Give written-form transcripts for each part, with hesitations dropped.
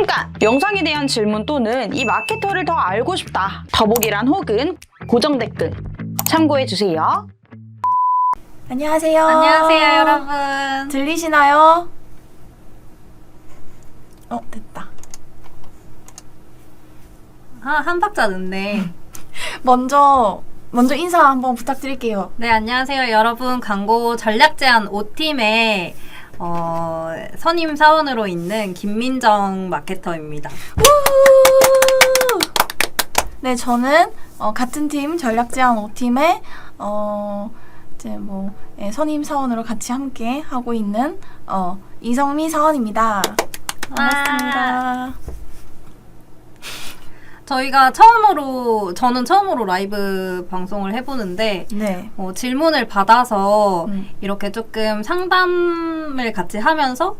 잠깐! 영상에 대한 질문 또는 이 마케터를 더 알고 싶다. 더보기란 혹은 고정 댓글 참고해주세요. 안녕하세요. 안녕하세요, 여러분. 들리시나요? 됐다. 한 박자 늦네. 먼저 인사 한번 부탁드릴게요. 네, 안녕하세요, 여러분. 광고 전략 제안 5팀의 선임 사원으로 있는 김민정 마케터입니다. 네, 저는 같은 팀 전략 제안 5팀의 선임 사원으로 같이 함께 하고 있는 이성미 사원입니다. 반갑습니다. 저는 처음으로 라이브 방송을 해보는데, 네. 질문을 받아서 이렇게 조금 상담을 같이 하면서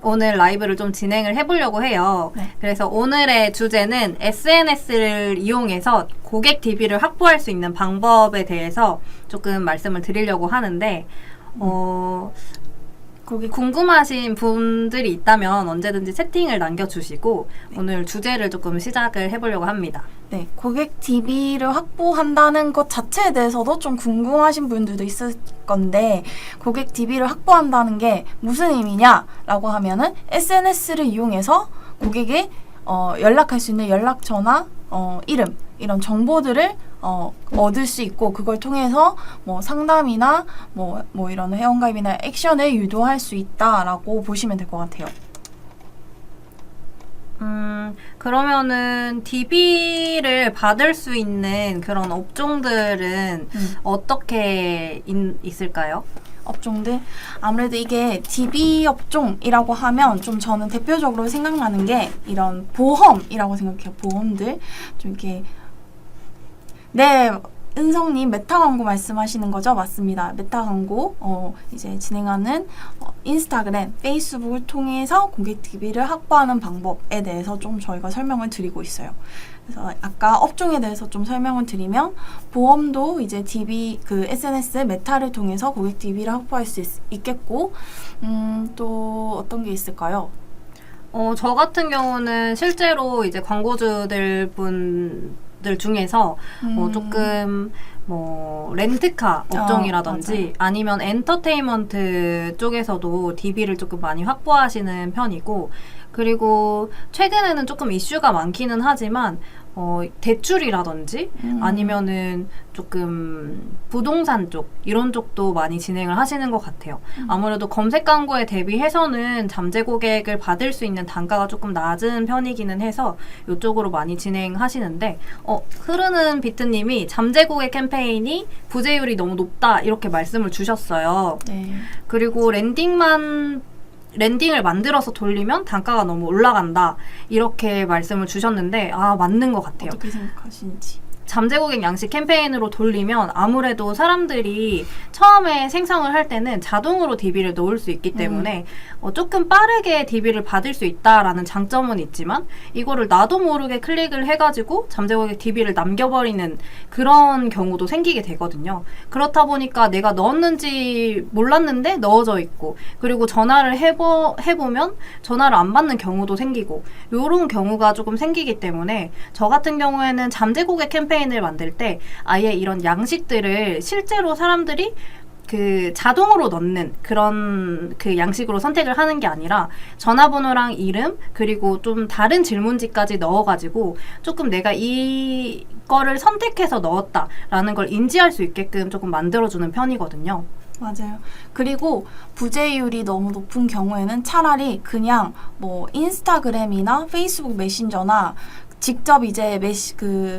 오늘 라이브를 좀 진행을 해보려고 해요. 네. 그래서 오늘의 주제는 SNS를 이용해서 고객 DB를 확보할 수 있는 방법에 대해서 조금 말씀을 드리려고 하는데, 궁금하신 분들이 있다면 언제든지 채팅을 남겨주시고 네. 오늘 주제를 조금 시작을 해보려고 합니다. 네, 고객 DB를 확보한다는 것 자체에 대해서도 좀 궁금하신 분들도 있을 건데, 고객 DB를 확보한다는 게 무슨 의미냐라고 하면은 SNS를 이용해서 고객이 연락할 수 있는 연락처나 이름 이런 정보들을 얻을 수 있고, 그걸 통해서 상담이나 이런 회원가입이나 액션을 유도할 수 있다라고 보시면 될 것 같아요. 그러면은 DB를 받을 수 있는 그런 업종들은 어떻게 있을까요? 업종들? 아무래도 이게 DB 업종이라고 하면 좀 저는 대표적으로 생각나는 게 이런 보험이라고 생각해요. 보험들. 좀 이렇게. 네, 은성님 메타 광고 말씀하시는 거죠? 맞습니다. 메타 광고 이제 진행하는 인스타그램, 페이스북을 통해서 고객 DB를 확보하는 방법에 대해서 좀 저희가 설명을 드리고 있어요. 그래서 아까 업종에 대해서 좀 설명을 드리면, 보험도 이제 DB SNS 메타를 통해서 고객 DB를 확보할 수 있겠고, 또 어떤 게 있을까요? 저 같은 경우는 실제로 이제 광고주들 분들 중에서 조금 렌트카 업종이라든지 아니면 엔터테인먼트 쪽에서도 DB를 조금 많이 확보하시는 편이고, 그리고 최근에는 조금 이슈가 많기는 하지만 대출이라든지 아니면은 조금 부동산 쪽 이런 쪽도 많이 진행을 하시는 것 같아요. 아무래도 검색 광고에 대비해서는 잠재 고객을 받을 수 있는 단가가 조금 낮은 편이기는 해서 이쪽으로 많이 진행하시는데, 흐르는 비트님이 잠재 고객 캠페인이 부재율이 너무 높다 이렇게 말씀을 주셨어요. 네. 그리고 랜딩을 만들어서 돌리면 단가가 너무 올라간다 이렇게 말씀을 주셨는데, 맞는 것 같아요. 어떻게 생각하시는지. 잠재 고객 양식 캠페인으로 돌리면 아무래도 사람들이 처음에 생성을 할 때는 자동으로 DB를 넣을 수 있기 때문에 조금 빠르게 DB를 받을 수 있다라는 장점은 있지만, 이거를 나도 모르게 클릭을 해가지고 잠재 고객 DB를 남겨버리는 그런 경우도 생기게 되거든요. 그렇다 보니까 내가 넣었는지 몰랐는데 넣어져 있고, 그리고 전화를 해보면 전화를 안 받는 경우도 생기고, 이런 경우가 조금 생기기 때문에 저 같은 경우에는 잠재 고객 캠페인을 만들 때 아예 이런 양식들을 실제로 사람들이 자동으로 넣는 그런 양식으로 선택을 하는 게 아니라 전화번호랑 이름 그리고 좀 다른 질문지까지 넣어가지고 조금 내가 이거를 선택해서 넣었다라는 걸 인지할 수 있게끔 조금 만들어주는 편이거든요. 맞아요. 그리고 부재율이 너무 높은 경우에는 차라리 그냥 인스타그램이나 페이스북 메신저나 직접 이제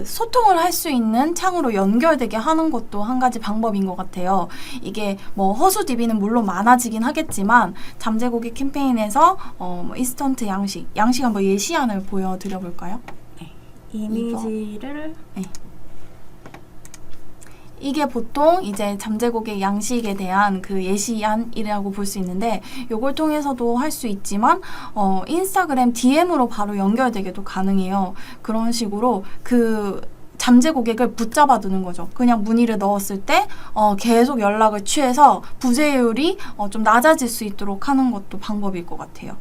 소통을 할 수 있는 창으로 연결되게 하는 것도 한 가지 방법인 것 같아요. 이게 허수 DB는 물론 많아지긴 하겠지만, 잠재 고객 캠페인에서 인스턴트 양식 한번 예시안을 보여드려 볼까요? 네. 이미지를 네. 이게 보통 이제 잠재 고객 양식에 대한 예시안이라고 볼 수 있는데, 요걸 통해서도 할 수 있지만 인스타그램 DM으로 바로 연결되게도 가능해요. 그런 식으로 잠재 고객을 붙잡아 두는 거죠. 그냥 문의를 넣었을 때 계속 연락을 취해서 부재율이 좀 낮아질 수 있도록 하는 것도 방법일 것 같아요.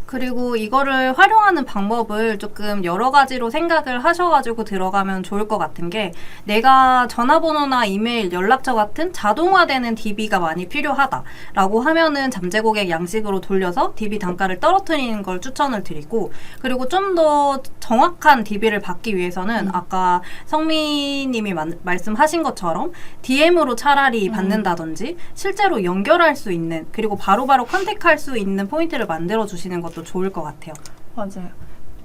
그리고 이거를 활용하는 방법을 조금 여러 가지로 생각을 하셔가지고 들어가면 좋을 것 같은 게 내가 전화번호나 이메일, 연락처 같은 자동화되는 DB가 많이 필요하다라고 하면은 잠재 고객 양식으로 돌려서 DB 단가를 떨어뜨리는 걸 추천을 드리고 그리고 좀 더 정확한 DB를 받기 위해서는 아까 성미님이 말씀하신 것처럼 DM으로 차라리 받는다든지 실제로 연결할 수 있는 그리고 바로바로 컨택할 수 있는 포인트를 만들어 주시는 것도 좋을 것 같아요. 맞아요.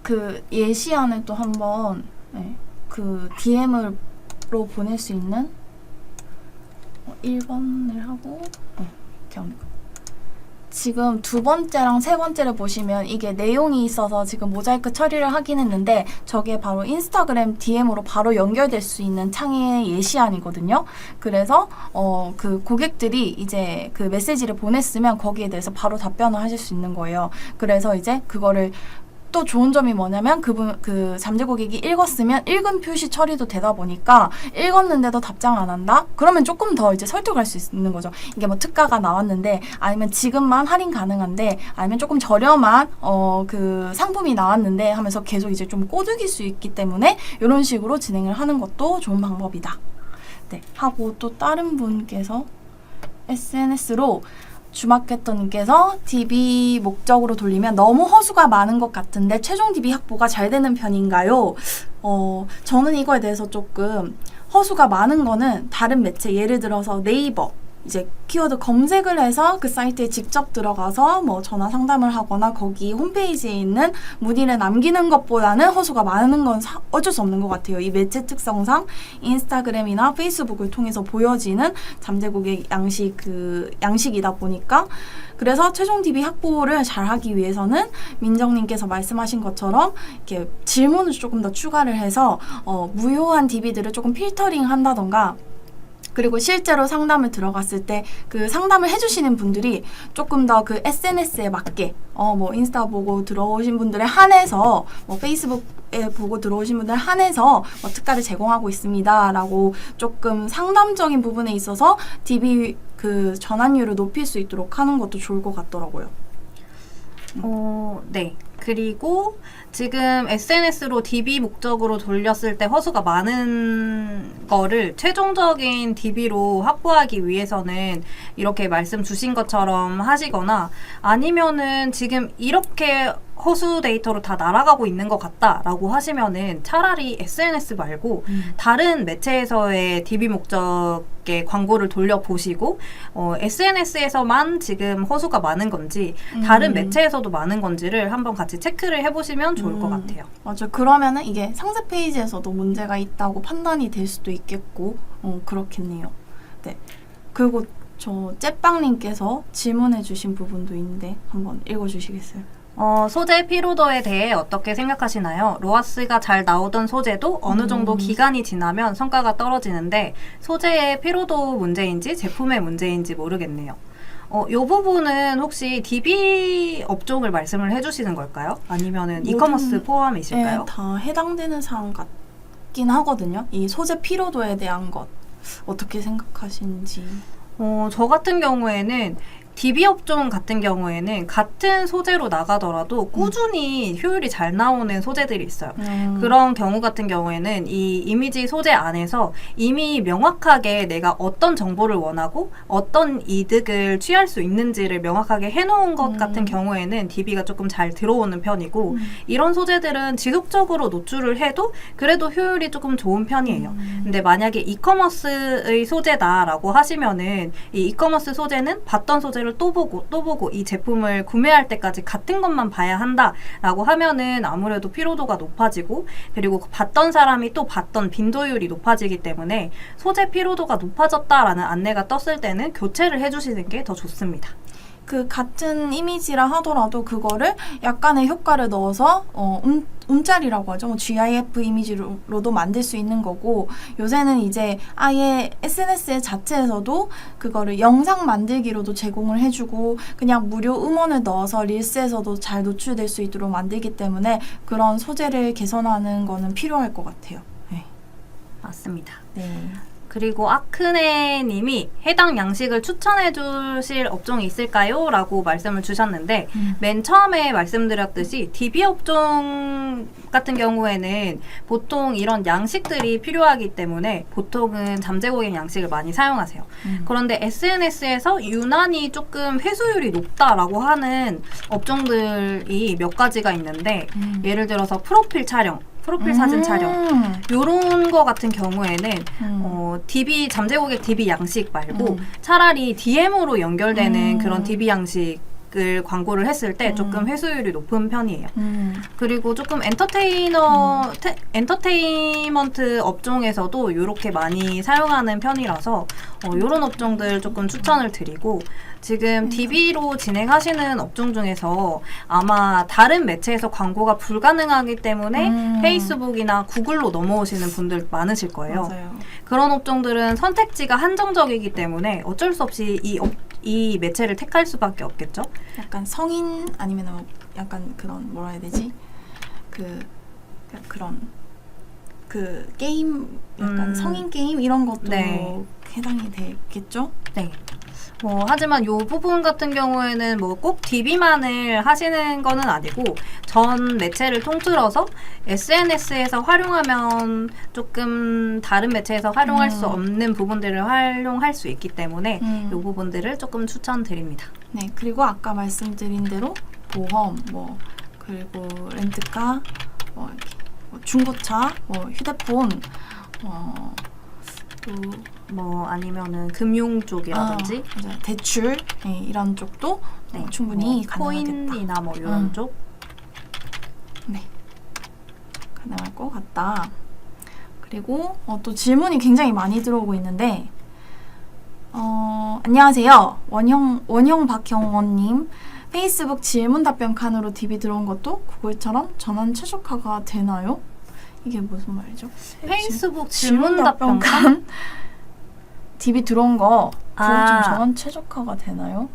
그 예시안을 또 한번 그 DM으로 보낼 수 있는 1번을 하고 이렇게 하는 거. 지금 두 번째랑 세 번째를 보시면 이게 내용이 있어서 지금 모자이크 처리를 하긴 했는데 저게 바로 인스타그램 DM으로 바로 연결될 수 있는 창의 예시안이거든요. 그래서 그 고객들이 이제 그 메시지를 보냈으면 거기에 대해서 바로 답변을 하실 수 있는 거예요. 그래서 이제 그거를 또 좋은 점이 뭐냐면 그 잠재 고객이 읽었으면 읽은 표시 처리도 되다 보니까 읽었는데도 답장 안 한다? 그러면 조금 더 이제 설득할 수 있는 거죠. 이게 뭐 특가가 나왔는데 아니면 지금만 할인 가능한데 아니면 조금 저렴한 그 상품이 나왔는데 하면서 계속 이제 좀 꼬드길 수 있기 때문에 이런 식으로 진행을 하는 것도 좋은 방법이다. 네, 하고 또 다른 분께서 SNS로 주마케터님께서 DB 목적으로 돌리면 너무 허수가 많은 것 같은데 최종 DB 확보가 잘 되는 편인가요? 저는 이거에 대해서 조금 허수가 많은 거는 다른 매체 예를 들어서 네이버 이제 키워드 검색을 해서 그 사이트에 직접 들어가서 뭐 전화 상담을 하거나 거기 홈페이지에 있는 문의를 남기는 것보다는 허수가 많은 건 어쩔 수 없는 것 같아요. 이 매체 특성상 인스타그램이나 페이스북을 통해서 보여지는 잠재 고객 양식이다 보니까 그래서 최종 DB 확보를 잘 하기 위해서는 민정님께서 말씀하신 것처럼 이렇게 질문을 조금 더 추가를 해서 무효한 DB들을 조금 필터링 한다던가 그리고 실제로 상담을 들어갔을 때 그 상담을 해주시는 분들이 조금 더 그 SNS에 맞게 뭐 인스타 보고 들어오신 분들에 한해서 뭐 페이스북에 보고 들어오신 분들 한해서 뭐 특가를 제공하고 있습니다라고 조금 상담적인 부분에 있어서 DB 그 전환율을 높일 수 있도록 하는 것도 좋을 것 같더라고요. 네. 그리고 지금 SNS로 DB 목적으로 돌렸을 때 허수가 많은 거를 최종적인 DB로 확보하기 위해서는 이렇게 말씀 주신 것처럼 하시거나 아니면은 지금 이렇게 허수 데이터로 다 날아가고 있는 것 같다라고 하시면은 차라리 SNS 말고 다른 매체에서의 DB 목적의 광고를 돌려보시고 SNS에서만 지금 허수가 많은 건지 다른 매체에서도 많은 건지를 한번 같이 체크를 해보시면 좋을 것 같아요. 맞아요. 그러면은 이게 상세 페이지에서도 문제가 있다고 판단이 될 수도 있겠고 그렇겠네요. 네. 그리고 저 째빵님께서 질문해 주신 부분도 있는데 한번 읽어주시겠어요? 소재 피로도에 대해 어떻게 생각하시나요? 로아스가 잘 나오던 소재도 어느 정도 기간이 지나면 성과가 떨어지는데 소재의 피로도 문제인지 제품의 문제인지 모르겠네요. 이 부분은 혹시 DB 업종을 말씀을 해주시는 걸까요? 아니면은 이커머스 포함이실까요? 네, 다 해당되는 사항 같긴 하거든요. 이 소재 피로도에 대한 것 어떻게 생각하시는지. 저 같은 경우에는 DB 업종 같은 경우에는 같은 소재로 나가더라도 꾸준히 효율이 잘 나오는 소재들이 있어요. 그런 경우 같은 경우에는 이 이미지 소재 안에서 이미 명확하게 내가 어떤 정보를 원하고 어떤 이득을 취할 수 있는지를 명확하게 해놓은 것 같은 경우에는 DB가 조금 잘 들어오는 편이고 이런 소재들은 지속적으로 노출을 해도 그래도 효율이 조금 좋은 편이에요. 근데 만약에 이커머스의 소재다라고 하시면은 이 이커머스 소재는 봤던 소재를 또 보고 이 제품을 구매할 때까지 같은 것만 봐야 한다라고 하면은 아무래도 피로도가 높아지고 그리고 봤던 사람이 또 봤던 빈도율이 높아지기 때문에 소재 피로도가 높아졌다라는 안내가 떴을 때는 교체를 해주시는 게 더 좋습니다. 그 같은 이미지라 하더라도 그거를 약간의 효과를 넣어서 움짤이라고 하죠. 뭐 GIF 이미지로도 만들 수 있는 거고 요새는 이제 아예 SNS 자체에서도 그거를 영상 만들기로도 제공을 해주고 그냥 무료 음원을 넣어서 릴스에서도 잘 노출될 수 있도록 만들기 때문에 그런 소재를 개선하는 거는 필요할 것 같아요. 네. 맞습니다. 네. 그리고 아크네님이 해당 양식을 추천해 주실 업종이 있을까요? 라고 말씀을 주셨는데 맨 처음에 말씀드렸듯이 DB 업종 같은 경우에는 보통 이런 양식들이 필요하기 때문에 보통은 잠재고객 양식을 많이 사용하세요. 그런데 SNS에서 유난히 조금 회수율이 높다라고 하는 업종들이 몇 가지가 있는데 예를 들어서 프로필 촬영, 프로필 사진 촬영 요런 거 같은 경우에는 DB 잠재고객 DB 양식 말고 차라리 DM으로 연결되는 그런 DB 양식을 광고를 했을 때 조금 회수율이 높은 편이에요. 그리고 조금 엔터테인먼트 업종에서도 이렇게 많이 사용하는 편이라서 이런 업종들 조금 추천을 드리고 지금 DB로 진행하시는 업종 중에서 아마 다른 매체에서 광고가 불가능하기 때문에 페이스북이나 구글로 넘어오시는 분들 많으실 거예요. 맞아요. 그런 업종들은 선택지가 한정적이기 때문에 어쩔 수 없이 이 매체를 택할 수밖에 없겠죠. 약간 성인 아니면 약간 그런 뭐라 해야 되지? 그런 게임 약간 성인 게임 이런 것도 네. 해당이 되겠죠? 네. 하지만 요 부분 같은 경우에는 꼭 DB만을 하시는 거는 아니고 전 매체를 통틀어서 SNS에서 활용하면 조금 다른 매체에서 활용할 수 없는 부분들을 활용할 수 있기 때문에 요 부분들을 조금 추천드립니다. 네, 그리고 아까 말씀드린 대로 보험, 그리고 렌트카, 이렇게 중고차, 휴대폰, 또 아니면은 금융 쪽이라든지 맞아요. 대출 이런 쪽도 충분히 가능하겠다. 코인이나 이런 쪽. 네, 가능할 것 같다. 그리고 또 질문이 굉장히 많이 들어오고 있는데 안녕하세요. 원형 박형원님. 페이스북 질문 답변 칸으로 DB 들어온 것도 구글처럼 전원 최적화가 되나요? 이게 무슨 말이죠? 페이스북 질문 답변 칸 DB 들어온 거 그거 좀 전원 최적화가 되나요?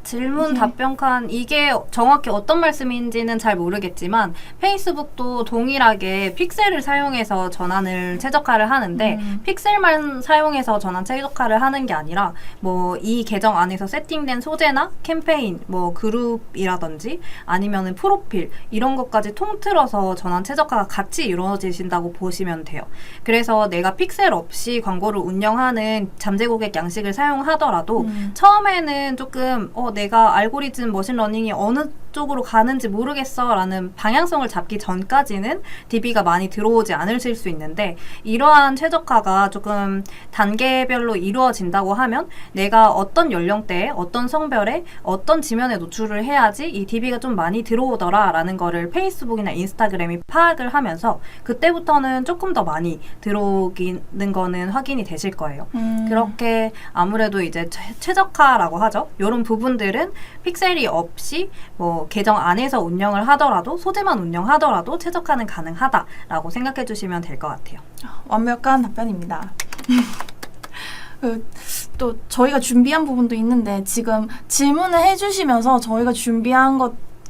질문 답변 칸 이게 정확히 어떤 말씀인지는 잘 모르겠지만 페이스북도 동일하게 픽셀을 사용해서 전환을 최적화를 하는데 픽셀만 사용해서 전환 최적화를 하는 게 아니라 이 계정 안에서 세팅된 소재나 캠페인, 그룹이라든지 아니면은 프로필 이런 것까지 통틀어서 전환 최적화가 같이 이루어지신다고 보시면 돼요. 그래서 내가 픽셀 없이 광고를 운영하는 잠재고객 양식을 사용하더라도 처음에는 조금 내가 알고리즘 머신러닝이 어느 쪽으로 가는지 모르겠어 라는 방향성을 잡기 전까지는 DB가 많이 들어오지 않으실 수 있는데 이러한 최적화가 조금 단계별로 이루어진다고 하면 내가 어떤 연령대에 어떤 성별에 어떤 지면에 노출을 해야지 이 DB가 좀 많이 들어오더라 라는 거를 페이스북이나 인스타그램이 파악을 하면서 그때부터는 조금 더 많이 들어오는 거는 확인이 되실 거예요. 그렇게 아무래도 이제 최적화라고 하죠. 이런 부분들은 픽셀이 없이 계정 안에서 운영을 하더라도 소재만 운영하더라도 최적화는 가능하다라고 생각해 주시면 될 것 같아요. 완벽한 답변입니다. 또 저희가 준비한 부분도 있는데 지금 질문을 해주시면서 저희가 준비한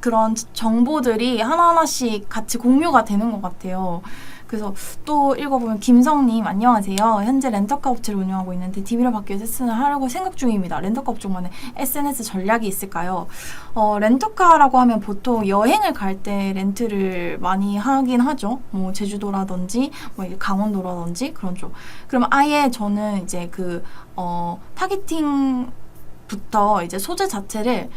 그런 정보들이 하나하나씩 같이 공유가 되는 것 같아요. 그래서 또 읽어보면 김성님 안녕하세요. 현재 렌터카 업체를 운영하고 있는데 DB를 받기 위해서 SNS를 하려고 생각 중입니다. 렌터카 업종만의 SNS 전략이 있을까요? 렌터카라고 하면 보통 여행을 갈 때 렌트를 많이 하긴 하죠. 제주도라든지 강원도라든지 그런 쪽. 그럼 아예 저는 이제 타겟팅부터 이제 소재 자체를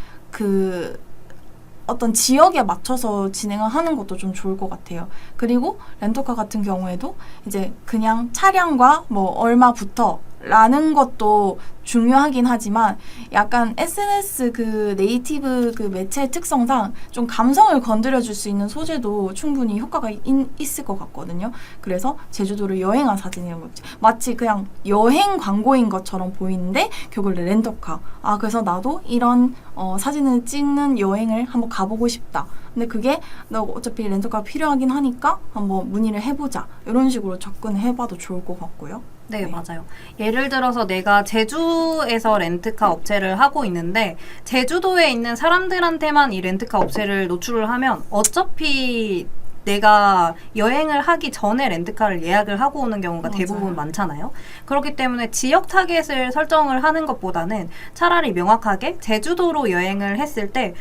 어떤 지역에 맞춰서 진행을 하는 것도 좀 좋을 것 같아요. 그리고 렌터카 같은 경우에도 이제 그냥 차량과 얼마부터 라는 것도 중요하긴 하지만 약간 SNS 네이티브 매체의 특성상 좀 감성을 건드려줄 수 있는 소재도 충분히 효과가 있을 것 같거든요. 그래서 제주도를 여행한 사진이라고 마치 그냥 여행 광고인 것처럼 보이는데 결국 렌터카. 그래서 나도 이런 사진을 찍는 여행을 한번 가보고 싶다. 근데 그게 너 어차피 렌터카가 필요하긴 하니까 한번 문의를 해보자. 이런 식으로 접근해봐도 좋을 것 같고요. 네, 맞아요. 예를 들어서 내가 제주에서 렌트카 업체를 하고 있는데 제주도에 있는 사람들한테만 이 렌트카 업체를 노출을 하면 어차피 내가 여행을 하기 전에 렌트카를 예약을 하고 오는 경우가 맞아요. 대부분 많잖아요. 그렇기 때문에 지역 타겟을 설정을 하는 것보다는 차라리 명확하게 제주도로 여행을 했을 때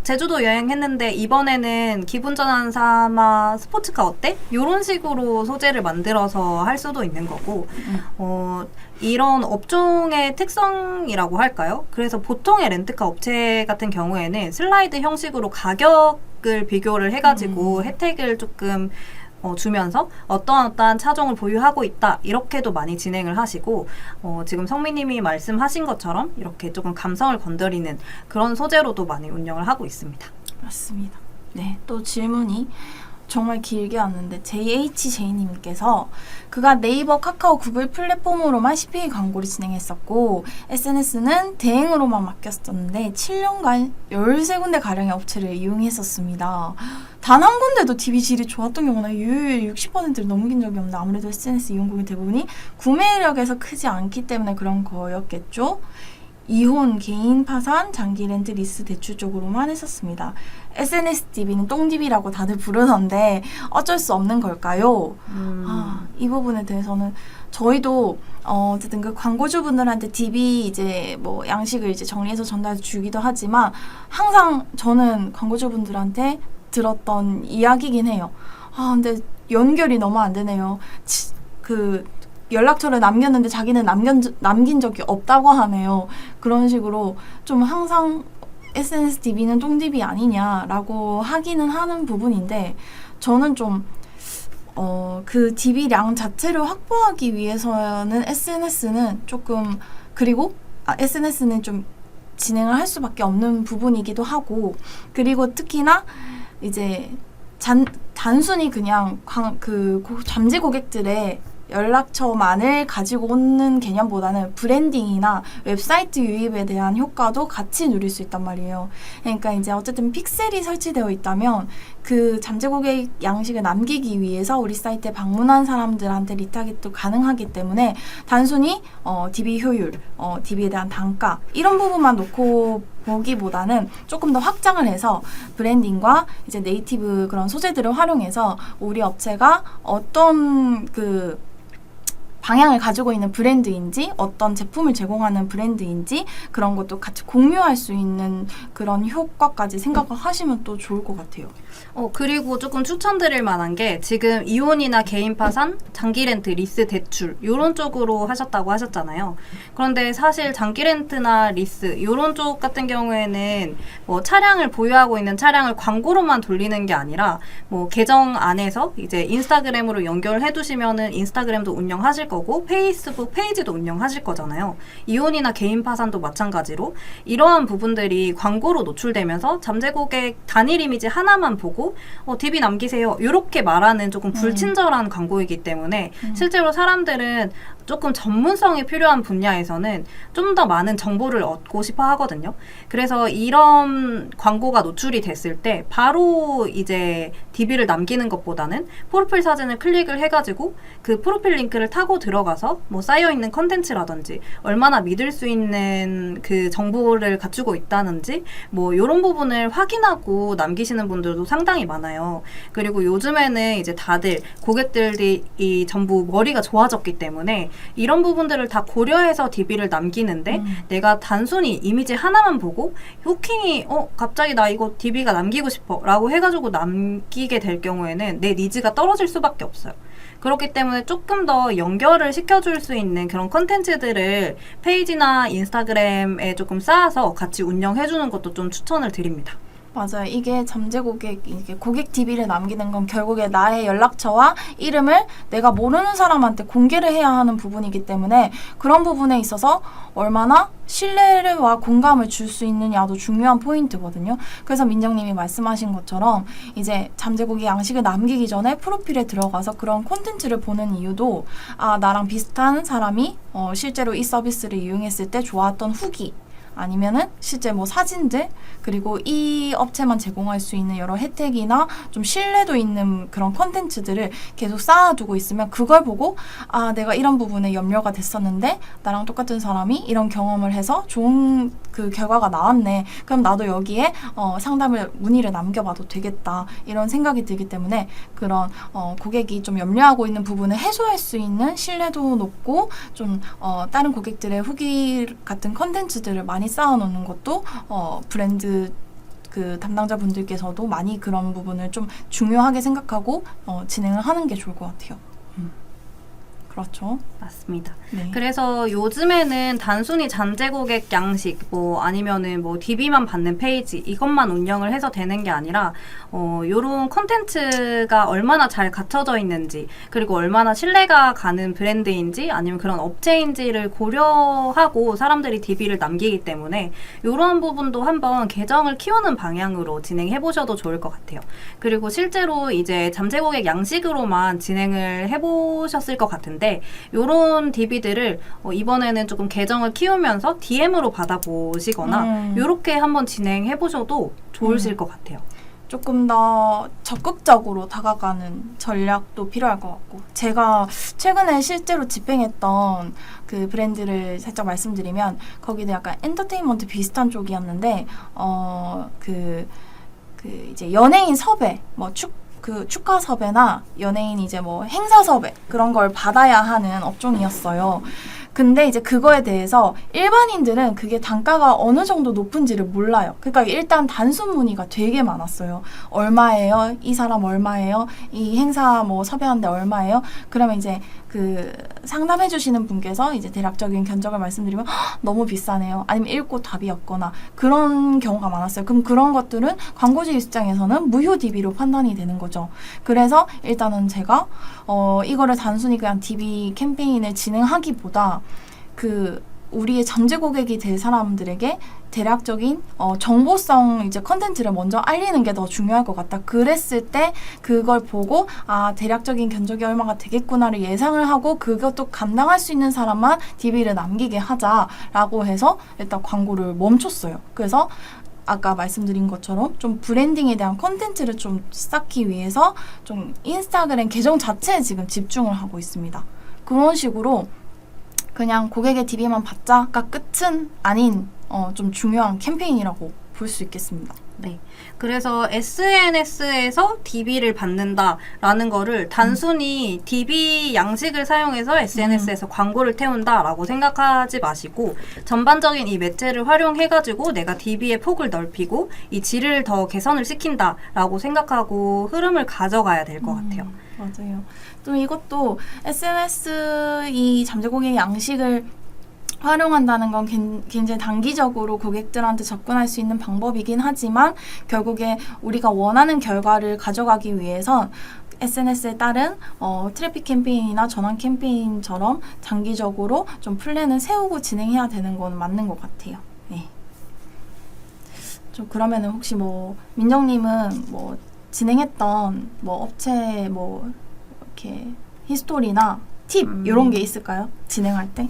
제주도 여행했는데 이번에는 기분 전환 삼아 스포츠카 어때? 이런 식으로 소재를 만들어서 할 수도 있는 거고 이런 업종의 특성이라고 할까요? 그래서 보통의 렌트카 업체 같은 경우에는 슬라이드 형식으로 가격을 비교를 해가지고 혜택을 조금 주면서 어떠한 차종을 보유하고 있다 이렇게도 많이 진행을 하시고 지금 성미님이 말씀하신 것처럼 이렇게 조금 감성을 건드리는 그런 소재로도 많이 운영을 하고 있습니다. 맞습니다. 네, 또 질문이 정말 길게 왔는데 JHJ님께서 그가 네이버, 카카오, 구글 플랫폼으로만 CPA 광고를 진행했었고 SNS는 대행으로만 맡겼었는데 7년간 13군데 가량의 업체를 이용했었습니다. 단 한 군데도 DB 질이 좋았던 경우나 유효율 60%를 넘긴 적이 없는데 아무래도 SNS 이용국의 대부분이 구매력에서 크지 않기 때문에 그런 거였겠죠. 이혼, 개인 파산, 장기 렌트, 리스 대출 쪽으로만 했었습니다. SNS DB는 똥 DB라고 다들 부르던데 어쩔 수 없는 걸까요? 이 부분에 대해서는 저희도 어쨌든 그 광고주분들한테 DB 이제 뭐 양식을 이제 정리해서 전달해 주기도 하지만 항상 저는 광고주분들한테 들었던 이야기긴 해요. 근데 연결이 너무 안 되네요. 연락처를 남겼는데 자기는 남긴 적이 없다고 하네요. 그런 식으로 좀 항상 SNS DB는 똥 DB 아니냐라고 하기는 하는 부분인데 저는 좀 그 DB량 자체를 확보하기 위해서는 SNS는 조금 그리고 SNS는 좀 진행을 할 수밖에 없는 부분이기도 하고 그리고 특히나 이제 단순히 그냥 잠재 고객들의 연락처만을 가지고 오는 개념보다는 브랜딩이나 웹사이트 유입에 대한 효과도 같이 누릴 수 있단 말이에요. 그러니까 이제 어쨌든 픽셀이 설치되어 있다면 그 잠재 고객 양식을 남기기 위해서 우리 사이트에 방문한 사람들한테 리타겟도 가능하기 때문에 단순히 DB 효율, DB에 대한 단가 이런 부분만 놓고 보기보다는 조금 더 확장을 해서 브랜딩과 이제 네이티브 그런 소재들을 활용해서 우리 업체가 어떤 방향을 가지고 있는 브랜드인지 어떤 제품을 제공하는 브랜드인지 그런 것도 같이 공유할 수 있는 그런 효과까지 생각을 하시면 또 좋을 것 같아요. 그리고 조금 추천드릴 만한 게 지금 이혼이나 개인 파산, 장기 렌트, 리스 대출 이런 쪽으로 하셨다고 하셨잖아요. 그런데 사실 장기 렌트나 리스 이런 쪽 같은 경우에는 뭐 차량을 보유하고 있는 차량을 광고로만 돌리는 게 아니라 뭐 계정 안에서 이제 인스타그램으로 연결해 두시면은 인스타그램도 운영하실 거고 페이스북 페이지도 운영하실 거잖아요. 이혼이나 개인 파산도 마찬가지로 이러한 부분들이 광고로 노출되면서 잠재 고객 단일 이미지 하나만 보고 DB 남기세요 이렇게 말하는 조금 불친절한 광고이기 때문에 실제로 사람들은 조금 전문성이 필요한 분야에서는 좀 더 많은 정보를 얻고 싶어 하거든요. 그래서 이런 광고가 노출이 됐을 때 바로 이제 DB를 남기는 것보다는 프로필 사진을 클릭을 해가지고 그 프로필 링크를 타고 들어가서 뭐 쌓여있는 컨텐츠라든지 얼마나 믿을 수 있는 그 정보를 갖추고 있다는지 뭐 이런 부분을 확인하고 남기시는 분들도 상당히 많아요. 그리고 요즘에는 이제 다들 고객들이 전부 머리가 좋아졌기 때문에 이런 부분들을 다 고려해서 DB를 남기는데 내가 단순히 이미지 하나만 보고 후킹이 갑자기 나 이거 DB가 남기고 싶어 라고 해가지고 남기게 될 경우에는 내 니즈가 떨어질 수밖에 없어요. 그렇기 때문에 조금 더 연결을 시켜줄 수 있는 그런 컨텐츠들을 페이지나 인스타그램에 조금 쌓아서 같이 운영해주는 것도 좀 추천을 드립니다. 맞아요. 이게 잠재 고객, 이게 고객 DB를 남기는 건 결국에 나의 연락처와 이름을 내가 모르는 사람한테 공개를 해야 하는 부분이기 때문에 그런 부분에 있어서 얼마나 신뢰와 공감을 줄 수 있느냐도 중요한 포인트거든요. 그래서 민정님이 말씀하신 것처럼 이제 잠재 고객 양식을 남기기 전에 프로필에 들어가서 그런 콘텐츠를 보는 이유도 나랑 비슷한 사람이 실제로 이 서비스를 이용했을 때 좋았던 후기 아니면은 실제 뭐 사진들 그리고 이 업체만 제공할 수 있는 여러 혜택이나 좀 신뢰도 있는 그런 컨텐츠들을 계속 쌓아두고 있으면 그걸 보고 내가 이런 부분에 염려가 됐었는데 나랑 똑같은 사람이 이런 경험을 해서 좋은 그 결과가 나왔네. 그럼 나도 여기에 상담을 문의를 남겨봐도 되겠다. 이런 생각이 들기 때문에 그런 고객이 좀 염려하고 있는 부분을 해소할 수 있는 신뢰도 높고 좀 다른 고객들의 후기 같은 컨텐츠들을 많이 쌓아놓는 것도 브랜드 그 담당자분들께서도 많이 그런 부분을 좀 중요하게 생각하고 진행을 하는 게 좋을 것 같아요. 그렇죠. 맞습니다. 네. 그래서 요즘에는 단순히 잠재 고객 양식 뭐 아니면은 뭐 DB만 받는 페이지 이것만 운영을 해서 되는 게 아니라 요런 콘텐츠가 얼마나 잘 갖춰져 있는지 그리고 얼마나 신뢰가 가는 브랜드인지 아니면 그런 업체인지를 고려하고 사람들이 DB를 남기기 때문에 요런 부분도 한번 계정을 키우는 방향으로 진행해 보셔도 좋을 것 같아요. 그리고 실제로 이제 잠재 고객 양식으로만 진행을 해 보셨을 것 같은데 요런 DB들을 이번에는 조금 계정을 키우면서 DM으로 받아보시거나 요렇게 한번 진행해 보셔도 좋으실 것 같아요. 조금 더 적극적으로 다가가는 전략도 필요할 것 같고 제가 최근에 실제로 집행했던 그 브랜드를 살짝 말씀드리면 거기도 약간 엔터테인먼트 비슷한 쪽이었는데 이제 연예인 섭외 뭐 축하 섭외나 연예인 이제 뭐 행사 섭외 그런 걸 받아야 하는 업종이었어요. 근데 이제 그거에 대해서 일반인들은 그게 단가가 어느 정도 높은지를 몰라요. 그러니까 일단 단순 문의가 되게 많았어요. 얼마예요? 이 사람 얼마예요? 이 행사 뭐 섭외하는데 얼마예요? 그러면 이제 그 상담해 주시는 분께서 이제 대략적인 견적을 말씀드리면 너무 비싸네요. 아니면 읽고 답이 없거나 그런 경우가 많았어요. 그럼 그런 것들은 광고주 입장에서는 무효 DB로 판단이 되는 거죠. 그래서 일단은 제가 이거를 단순히 그냥 DB 캠페인을 진행하기보다 그 우리의 잠재 고객이 될 사람들에게 대략적인 정보성 이제 컨텐츠를 먼저 알리는 게 더 중요할 것 같다. 그랬을 때 그걸 보고 대략적인 견적이 얼마가 되겠구나를 예상을 하고 그것도 감당할 수 있는 사람만 DB를 남기게 하자라고 해서 일단 광고를 멈췄어요. 그래서 아까 말씀드린 것처럼 좀 브랜딩에 대한 컨텐츠를 좀 쌓기 위해서 좀 인스타그램 계정 자체에 지금 집중을 하고 있습니다. 그런 식으로 그냥 고객의 DB만 받자가 끝은 아닌 좀 중요한 캠페인이라고 볼 수 있겠습니다. 네. 그래서 SNS에서 DB를 받는다라는 거를 단순히 DB 양식을 사용해서 SNS에서 광고를 태운다라고 생각하지 마시고 전반적인 이 매체를 활용해가지고 내가 DB의 폭을 넓히고 이 질을 더 개선을 시킨다라고 생각하고 흐름을 가져가야 될 것 같아요. 맞아요. 좀 이것도 SNS 이 잠재 고객 양식을 활용한다는 건 굉장히 단기적으로 고객들한테 접근할 수 있는 방법이긴 하지만 결국에 우리가 원하는 결과를 가져가기 위해선 SNS에 따른 트래픽 캠페인이나 전환 캠페인처럼 장기적으로 좀 플랜을 세우고 진행해야 되는 건 맞는 것 같아요. 네. 좀 그러면은 혹시 뭐 민정님은 뭐 진행했던 뭐 업체 뭐 이렇게 히스토리나 팁 이런 게 있을까요? 진행할 때?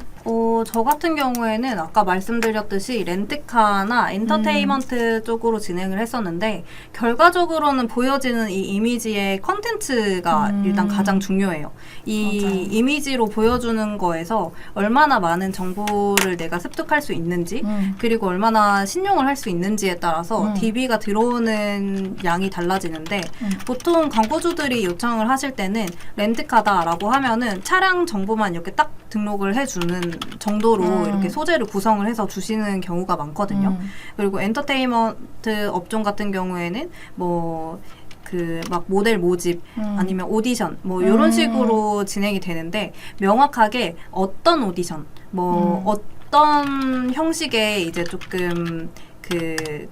저 같은 경우에는 아까 말씀드렸듯이 렌트카나 엔터테인먼트 쪽으로 진행을 했었는데 결과적으로는 보여지는 이 이미지의 컨텐츠가 일단 가장 중요해요. 이 맞아요. 이미지로 보여주는 거에서 얼마나 많은 정보를 내가 습득할 수 있는지 그리고 얼마나 신용을 할 수 있는지에 따라서 DB가 들어오는 양이 달라지는데 보통 광고주들이 요청을 하실 때는 렌트카다라고 하면은 차량 정보만 이렇게 딱 등록을 해주는 정도로 이렇게 소재를 구성을 해서 주시는 경우가 많거든요. 그리고 엔터테인먼트 업종 같은 경우에는 뭐 그 막 모델 모집 아니면 오디션 뭐 이런 식으로 진행이 되는데 명확하게 어떤 오디션 뭐 어떤 형식의 이제 조금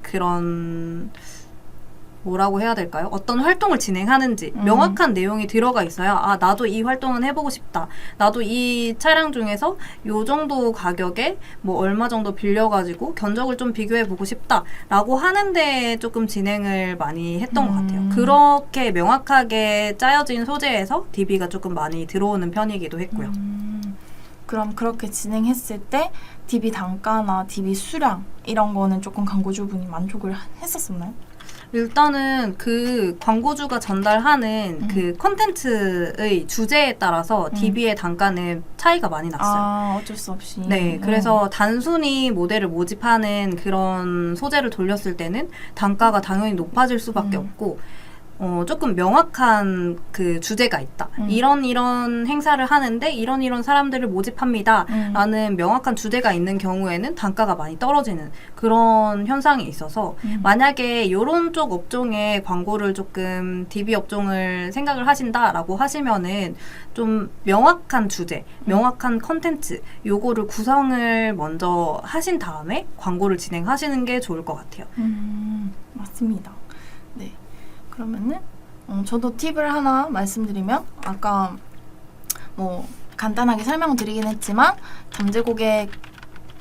그런 뭐라고 해야 될까요? 어떤 활동을 진행하는지 명확한 내용이 들어가 있어야 나도 이 활동은 해보고 싶다. 나도 이 차량 중에서 요 정도 가격에 뭐 얼마 정도 빌려가지고 견적을 좀 비교해보고 싶다. 라고 하는데 조금 진행을 많이 했던 것 같아요. 그렇게 명확하게 짜여진 소재에서 DB가 조금 많이 들어오는 편이기도 했고요. 그럼 그렇게 진행했을 때 DB 단가나 DB 수량 이런 거는 조금 광고주분이 만족을 했었었나요? 일단은 그 광고주가 전달하는 그 콘텐츠의 주제에 따라서 DB의 단가는 차이가 많이 났어요. 어쩔 수 없이. 네, 그래서 단순히 모델을 모집하는 그런 소재를 돌렸을 때는 단가가 당연히 높아질 수밖에 없고, 조금 명확한 그 주제가 있다. 이런 행사를 하는데 이런 사람들을 모집합니다. 라는 명확한 주제가 있는 경우에는 단가가 많이 떨어지는 그런 현상이 있어서 만약에 요런 쪽 업종에 광고를 조금 DB 업종을 생각을 하신다라고 하시면은 좀 명확한 주제, 명확한 컨텐츠 요거를 구성을 먼저 하신 다음에 광고를 진행하시는 게 좋을 것 같아요. 맞습니다. 네. 그러면은 저도 팁을 하나 말씀드리면 아까 뭐 간단하게 설명드리긴 했지만 잠재 고객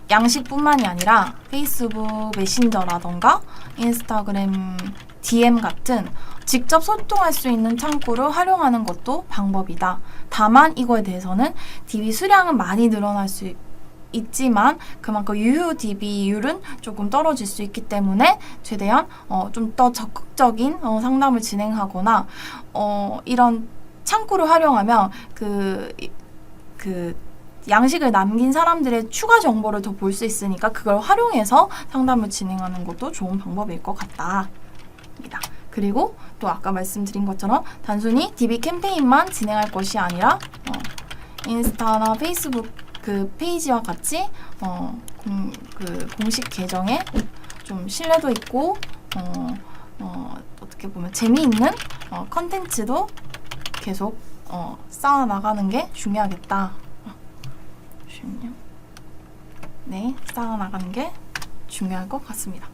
양식뿐만이 아니라 페이스북 메신저라던가 인스타그램 DM 같은 직접 소통할 수 있는 창구를 활용하는 것도 방법이다. 다만 이거에 대해서는 DB 수량은 많이 늘어날 수 있지만 그만큼 유효 DB율은 조금 떨어질 수 있기 때문에 최대한 좀 더 적극적인 상담을 진행하거나 이런 창구를 활용하면 그 양식을 남긴 사람들의 추가 정보를 더 볼 수 있으니까 그걸 활용해서 상담을 진행하는 것도 좋은 방법일 것 같다. 그리고 또 아까 말씀드린 것처럼 단순히 DB 캠페인만 진행할 것이 아니라 인스타나 페이스북 그 페이지와 같이 그 공식 계정에 좀 신뢰도 있고 어떻게 보면 재미있는 컨텐츠도 계속 쌓아 나가는 게 중요하겠다. 네, 쌓아 나가는 게 중요할 것 같습니다.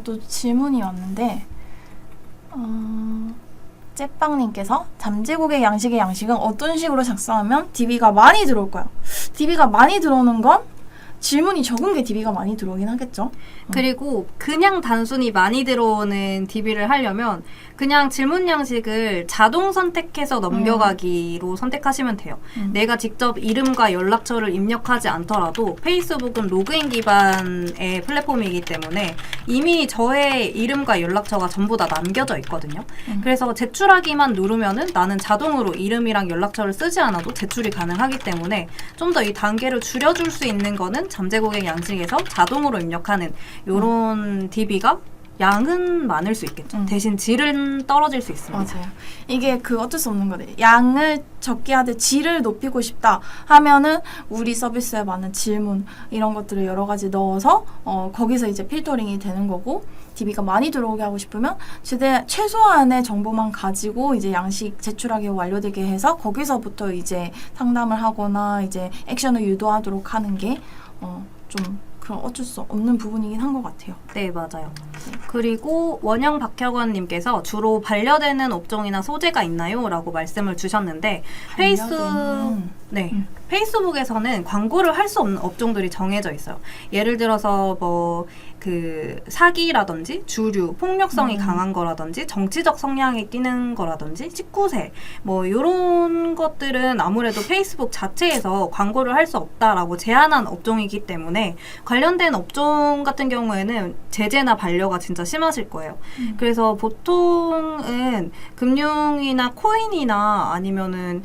또 질문이 왔는데 째빵님께서 잠재 고객 양식의 양식은 어떤 식으로 작성하면 DB가 많이 들어올까요? DB가 많이 들어오는 건 질문이 적은 게 DB가 많이 들어오긴 하겠죠. 그리고 그냥 단순히 많이 들어오는 DB를 하려면 그냥 질문 양식을 자동 선택해서 넘겨가기로 선택하시면 돼요. 내가 직접 이름과 연락처를 입력하지 않더라도 페이스북은 로그인 기반의 플랫폼이기 때문에 이미 저의 이름과 연락처가 전부 다 남겨져 있거든요. 그래서 제출하기만 누르면은 나는 자동으로 이름이랑 연락처를 쓰지 않아도 제출이 가능하기 때문에 좀 더 이 단계를 줄여줄 수 있는 거는 잠재 고객 양식에서 자동으로 입력하는 요런 DB가 양은 많을 수 있겠죠. 대신 질은 떨어질 수 있습니다. 맞아요. 이게 어쩔 수 없는 거예요. 양을 적게 하되 질을 높이고 싶다 하면은 우리 서비스에 맞는 질문 이런 것들을 여러 가지 넣어서 거기서 이제 필터링이 되는 거고 DB가 많이 들어오게 하고 싶으면 최소한의 정보만 가지고 이제 양식 제출하기 완료되게 해서 거기서부터 이제 상담을 하거나 이제 액션을 유도하도록 하는 게 좀 그런 어쩔 수 없는 부분이긴 한 것 같아요. 네, 맞아요. 그리고 원영 박혁원님께서 주로 반려되는 업종이나 소재가 있나요? 라고 말씀을 주셨는데 페이스북에서는 광고를 할 수 없는 업종들이 정해져 있어요. 예를 들어서 사기라든지 주류, 폭력성이 강한 거라든지 정치적 성향이 띄는 거라든지 19세 이런 것들은 아무래도 페이스북 자체에서 광고를 할 수 없다라고 제한한 업종이기 때문에 관련된 업종 같은 경우에는 제재나 반려가 진짜 심하실 거예요. 그래서 보통은 금융이나 코인이나 아니면은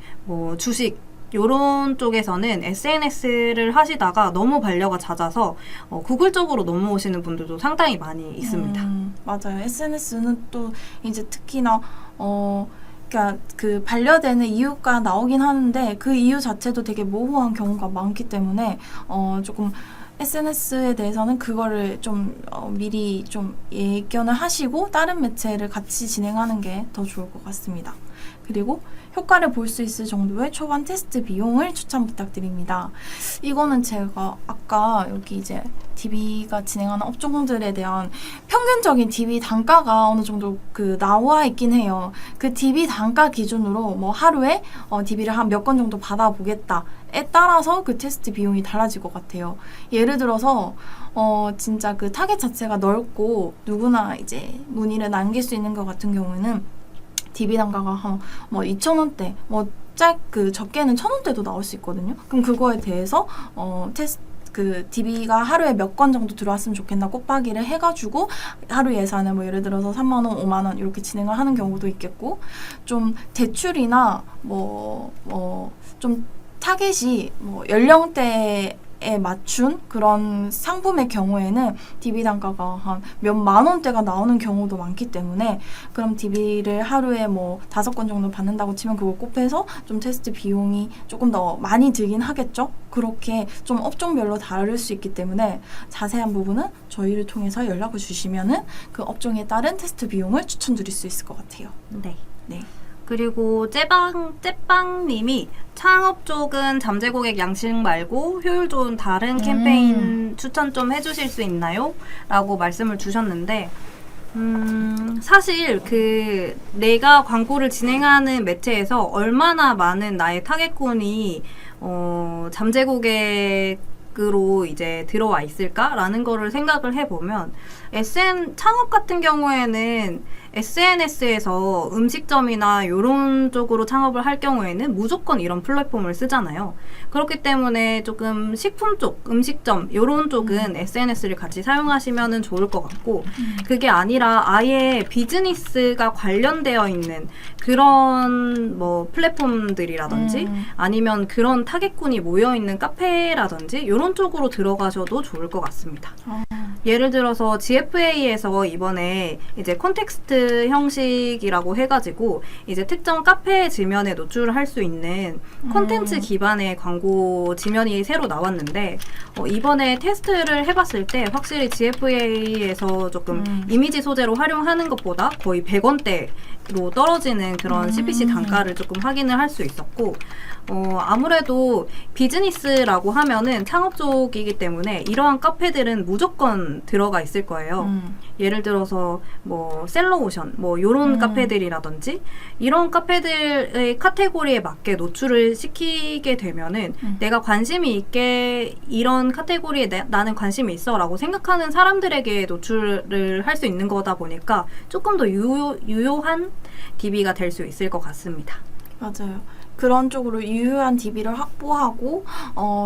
주식 요런 쪽에서는 SNS를 하시다가 너무 반려가 잦아서 구글 쪽으로 넘어오시는 분들도 상당히 많이 있습니다. 맞아요. SNS는 또 이제 특히나 그러니까 그 반려되는 이유가 나오긴 하는데 그 이유 자체도 되게 모호한 경우가 많기 때문에 조금 SNS에 대해서는 그거를 좀 미리 좀 예견을 하시고 다른 매체를 같이 진행하는 게 더 좋을 것 같습니다. 그리고 효과를 볼 수 있을 정도의 초반 테스트 비용을 추천 부탁드립니다. 이거는 제가 아까 여기 이제 DB가 진행하는 업종들에 대한 평균적인 DB 단가가 어느 정도 나와 있긴 해요. 그 DB 단가 기준으로 하루에 DB를 한 몇 건 정도 받아보겠다에 따라서 그 테스트 비용이 달라질 것 같아요. 예를 들어서 진짜 그 타겟 자체가 넓고 누구나 이제 문의를 남길 수 있는 것 같은 경우에는 DB 단가가 한 2,000원대, 적게는 1,000원대도 나올 수 있거든요. 그럼 그거에 대해서 그 DB가 하루에 몇 건 정도 들어왔으면 좋겠나 곱하기를 해가지고 하루 예산을 뭐 예를 들어서 3만 원, 5만 원 이렇게 진행을 하는 경우도 있겠고, 좀 대출이나 좀 타겟이 뭐 연령대에 맞춘 그런 상품의 경우에는 DB 단가가 한 몇만 원대가 나오는 경우도 많기 때문에, 그럼 DB를 하루에 뭐 5건 정도 받는다고 치면 그걸 곱해서 좀 테스트 비용이 조금 더 많이 들긴 하겠죠. 그렇게 좀 업종별로 다를 수 있기 때문에 자세한 부분은 저희를 통해서 연락을 주시면은 그 업종에 따른 테스트 비용을 추천드릴 수 있을 것 같아요. 네. 네. 그리고 째빵님이 창업 쪽은 잠재 고객 양식 말고 효율 좋은 다른 캠페인 추천 좀 해주실 수 있나요? 라고 말씀을 주셨는데, 사실 그 내가 광고를 진행하는 매체에서 얼마나 많은 나의 타겟군이 잠재 고객으로 이제 들어와 있을까라는 거를 생각을 해보면, 창업 같은 경우에는 SNS에서 음식점이나 이런 쪽으로 창업을 할 경우에는 무조건 이런 플랫폼을 쓰잖아요. 그렇기 때문에 조금 식품 쪽, 음식점 이런 쪽은 SNS를 같이 사용하시면 좋을 것 같고, 그게 아니라 아예 비즈니스가 관련되어 있는 그런 뭐 플랫폼들이라든지 아니면 그런 타겟군이 모여있는 카페라든지 이런 쪽으로 들어가셔도 좋을 것 같습니다. 예를 들어서 GFA에서 이번에 이제 콘텍스트 형식이라고 해가지고 이제 특정 카페 지면에 노출할 수 있는 콘텐츠 기반의 광고 지면이 새로 나왔는데, 이번에 테스트를 해봤을 때 확실히 GFA에서 조금 이미지 소재로 활용하는 것보다 거의 100원대로 떨어지는 그런 CPC 단가를 조금 확인을 할 수 있었고, 아무래도 비즈니스라고 하면은 창업 쪽이기 때문에 이러한 카페들은 무조건 들어가 있을 거예요. 예를 들어서 뭐 셀러오션 뭐 요런 카페들이라든지 이런 카페들의 카테고리에 맞게 노출을 시키게 되면은 내가 관심이 있게 이런 카테고리에 나는 관심이 있어 라고 생각하는 사람들에게 노출을 할 수 있는 거다 보니까 조금 더 유효한 DB가 될 수 있을 것 같습니다. 맞아요. 그런 쪽으로 유효한 DB를 확보하고